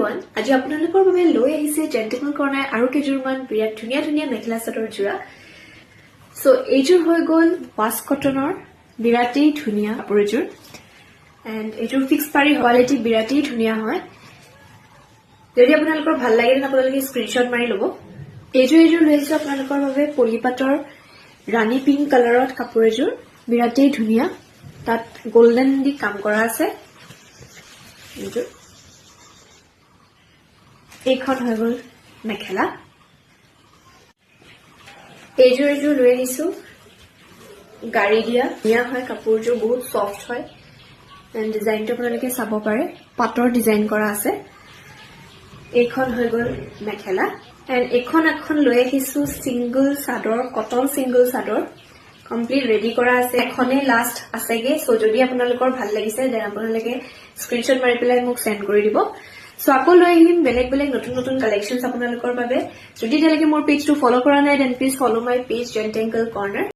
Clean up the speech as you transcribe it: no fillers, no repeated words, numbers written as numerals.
everyone আজি আপোনালোকৰ বাবে লৈ আহিছে জেন্টেলমেন কৰ্নাৰ আৰু কেইযোৰমান বিৰাট ধুনীয়া ধুনীয়া মেখেলা চাদৰ যোৰা সো এইযোৰ হৈ গ'ল ৱাছ কটনৰ বিৰাটেই ধুনীয়া কাপোৰযোৰ এণ্ড এইযোৰ ফিক্স পাৰি কোৱালিটি বিৰাটেই ধুনীয়া হয় যদি আপোনালোকৰ ভাল লাগে তেন্তে আপোনালোকে স্ক্ৰীনশ্বট মাৰি ল'ব এইযোৰ লৈ আহিছো আপোনালোকৰ বাবে পলিপাটৰ ৰাণী পিংক কালাৰত কাপোৰ এযোৰ বিৰাটেই ধুনীয়া তাত গোল্ডেন দি কাম কৰা আছে এইখন হৈ গ'ল মেখেলা এইযোৰ লৈ আহিছো গাড়ী দিয়া ধুনীয়া হয় কাপোৰযোৰ বহুত সফ্ট হয় এণ্ড ডিজাইনটো আপোনালোকে চাব পাৰে পাটৰ ডিজাইন কৰা আছে এইখন হৈ গ'ল মেখেলা এণ্ড এখন লৈ আহিছো সিংগল চাদৰ কটন সিংগল চাদৰ কমপ্লিট ৰেডি কৰা আছে এখনে লাষ্ট আছেগে সো যদি আপোনালোকৰ ভাল লাগিছে দেন আপোনালোকে স্ক্ৰীনশ্বট মাৰি পেলাই মোক সেন্ড কৰি দিব সো আকৌ লৈ আহিম বেলেগ বেলেগ নতুন নতুন কালেকশনছ আপোনালোকৰ বাবে যদি তেওঁলোকে মোৰ পেজটো ফলো কৰা নাই then please follow my page gentlemen কৰ্নাৰ